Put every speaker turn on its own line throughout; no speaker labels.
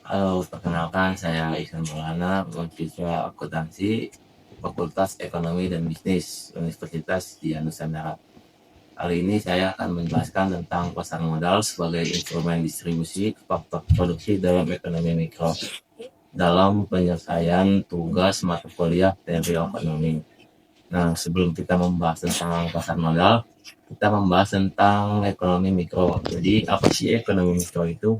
Halo, perkenalkan saya Ihsan Maulana, mahasiswa akuntansi Fakultas Ekonomi dan Bisnis Universitas Dian Nusantara. Kali ini saya akan menjelaskan tentang pasar modal sebagai instrumen distribusi faktor produksi dalam ekonomi mikro dalam penyelesaian tugas mata kuliah teori ekonomi. Nah, sebelum kita membahas tentang pasar modal, kita membahas tentang ekonomi mikro. Jadi, apa sih ekonomi mikro itu?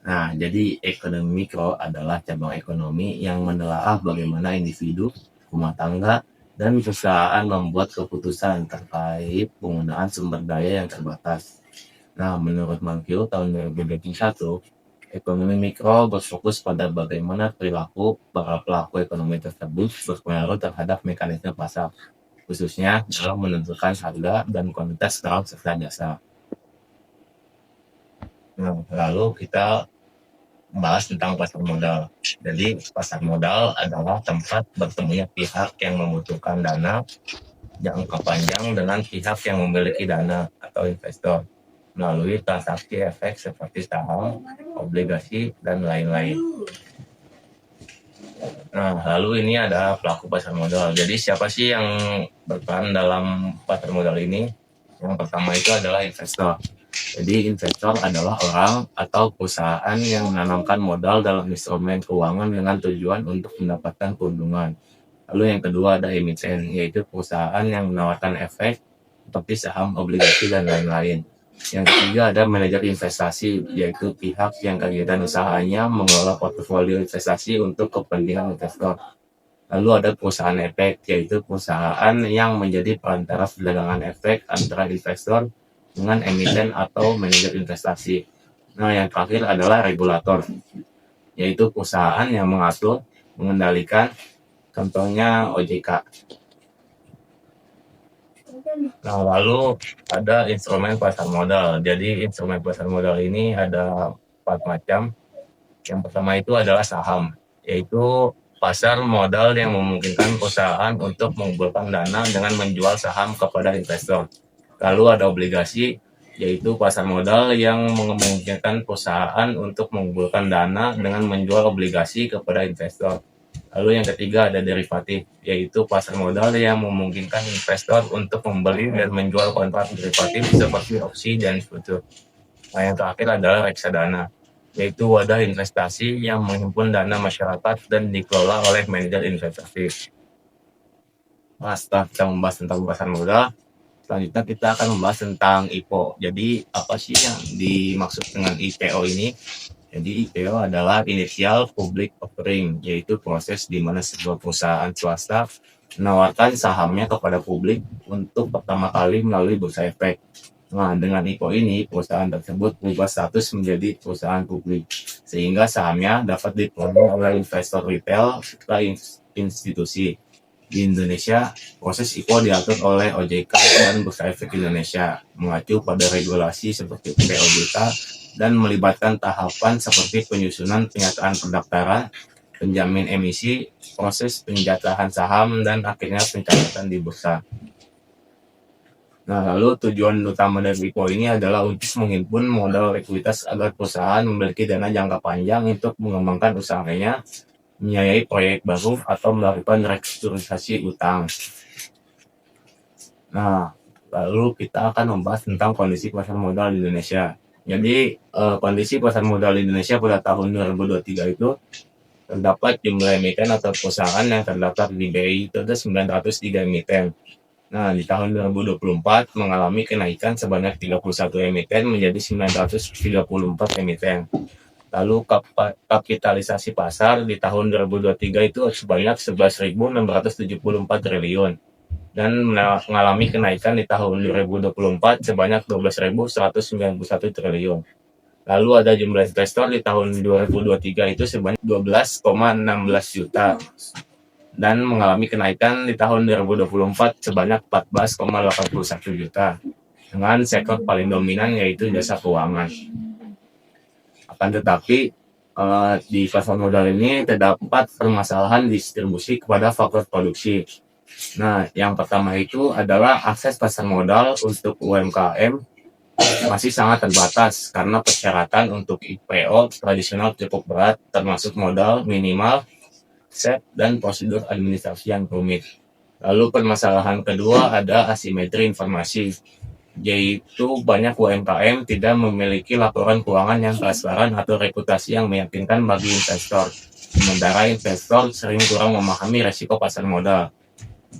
Nah, jadi ekonomi mikro adalah cabang ekonomi yang menelaah bagaimana individu, rumah tangga, dan perusahaan membuat keputusan terkait penggunaan sumber daya yang terbatas. Nah, menurut Mankyu tahun 2021, ekonomi mikro berfokus pada bagaimana perilaku para pelaku ekonomi tersebut berpengaruh terhadap mekanisme pasar, khususnya dalam menentukan harga dan kuantitas barang serta jasa. Nah, lalu kita membahas tentang pasar modal. Jadi pasar modal adalah tempat bertemunya pihak yang membutuhkan dana jangka panjang dengan pihak yang memiliki dana atau investor melalui transaksi efek seperti saham, obligasi, dan lain-lain. Nah, lalu ini ada pelaku pasar modal. Jadi siapa sih yang berperan dalam pasar modal ini? Yang pertama itu adalah investor. Jadi investor adalah orang atau perusahaan yang menanamkan modal dalam instrumen keuangan dengan tujuan untuk mendapatkan keuntungan. Lalu yang kedua ada emiten, yaitu perusahaan yang menawarkan efek seperti saham, obligasi, dan lain-lain. Yang ketiga ada manajer investasi, yaitu pihak yang kegiatan usahanya mengelola portofolio investasi untuk kepentingan investor. Lalu ada perusahaan efek, yaitu perusahaan yang menjadi perantara perdagangan efek antara investor dengan emiten atau manajer investasi. Nah, yang terakhir adalah regulator, yaitu perusahaan yang mengatur, mengendalikan, contohnya OJK. Nah, lalu ada instrumen pasar modal. Jadi, instrumen pasar modal ini ada 4 macam. Yang pertama itu adalah saham, yaitu pasar modal yang memungkinkan perusahaan untuk mengumpulkan dana dengan menjual saham kepada investor. Lalu ada obligasi, yaitu pasar modal yang memungkinkan perusahaan untuk mengumpulkan dana dengan menjual obligasi kepada investor. Lalu yang ketiga ada derivatif, yaitu pasar modal yang memungkinkan investor untuk membeli dan menjual kontrak derivatif seperti opsi dan futur. Nah, yang terakhir adalah reksadana, yaitu wadah investasi yang menghimpun dana masyarakat dan dikelola oleh manajer investasi. Nah, setelah kita membahas tentang pasar modal, selanjutnya kita akan membahas tentang IPO. Jadi, apa sih yang dimaksud dengan IPO ini? Jadi IPO adalah Initial Public Offering, yaitu proses di mana sebuah perusahaan swasta menawarkan sahamnya kepada publik untuk pertama kali melalui bursa efek. Nah, dengan IPO ini, perusahaan tersebut berubah status menjadi perusahaan publik, sehingga sahamnya dapat dipegang oleh investor retail serta institusi. Di Indonesia, proses IPO diatur oleh OJK dan Bursa Efek Indonesia, mengacu pada regulasi seperti POJK dan melibatkan tahapan seperti penyusunan pernyataan pendaftaran, penjamin emisi, proses penjatahan saham, dan akhirnya pencatatan di bursa. Nah, lalu tujuan utama dari IPO ini adalah untuk menghimpun modal likuiditas agar perusahaan memiliki dana jangka panjang untuk mengembangkan usahanya, membiayai proyek baru, atau melakukan restrukturisasi utang. Nah, lalu kita akan membahas tentang kondisi pasar modal di Indonesia. Jadi, kondisi pasar modal di Indonesia pada tahun 2023 itu terdapat jumlah emiten atau perusahaan yang terdaftar di BI itu ada 903 emiten. Nah, di tahun 2024 mengalami kenaikan sebanyak 31 emiten menjadi 934 emiten. Lalu kapitalisasi pasar di tahun 2023 itu sebanyak 11.674 triliun dan mengalami kenaikan di tahun 2024 sebanyak 12.191 triliun. Lalu ada jumlah investor di tahun 2023 itu sebanyak 12,16 juta dan mengalami kenaikan di tahun 2024 sebanyak 14,81 juta dengan sektor paling dominan yaitu jasa keuangan. Akan tetapi di pasar modal ini terdapat permasalahan distribusi kepada faktor produksi. Nah, yang pertama itu adalah akses pasar modal untuk UMKM masih sangat terbatas karena persyaratan untuk IPO tradisional cukup berat, termasuk modal minimal, set, dan prosedur administrasi yang rumit. Lalu permasalahan kedua ada asimetri informasi, yaitu banyak UMKM tidak memiliki laporan keuangan yang transparan atau reputasi yang meyakinkan bagi investor. Sementara investor sering kurang memahami resiko pasar modal.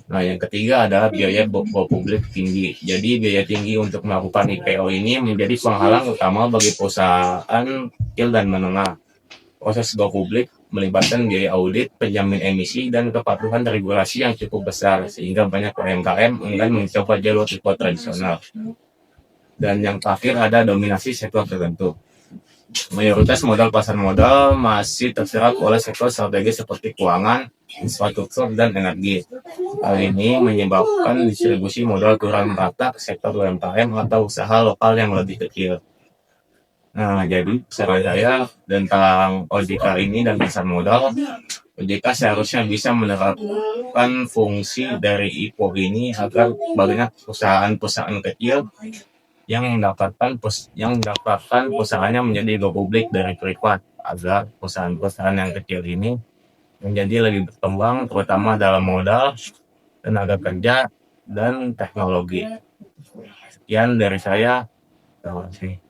Nah, yang ketiga adalah biaya go publik tinggi. Jadi biaya tinggi untuk melakukan IPO ini menjadi penghalang utama bagi perusahaan kecil dan menengah. Proses go publik melibatkan biaya audit, penjamin emisi, dan kepatuhan regulasi yang cukup besar, sehingga banyak UMKM enggan mencoba jalur IPO tradisional. Dan yang terakhir ada dominasi sektor tertentu. Mayoritas modal pasar modal masih terserap oleh sektor strategis seperti keuangan, infrastruktur, dan energi. Hal ini menyebabkan distribusi modal kurang merata ke sektor UMKM atau usaha lokal yang lebih kecil. Nah, jadi saran saya tentang OJK ini dan pasar modal, OJK seharusnya bisa menerapkan fungsi dari IPO ini agar banyak perusahaan-perusahaan kecil yang mendaftarkan perusahaannya menjadi go publik dari privat, agar perusahaan-perusahaan yang kecil ini menjadi lebih berkembang, terutama dalam modal, tenaga kerja, dan teknologi. Sekian dari saya. Terima kasih.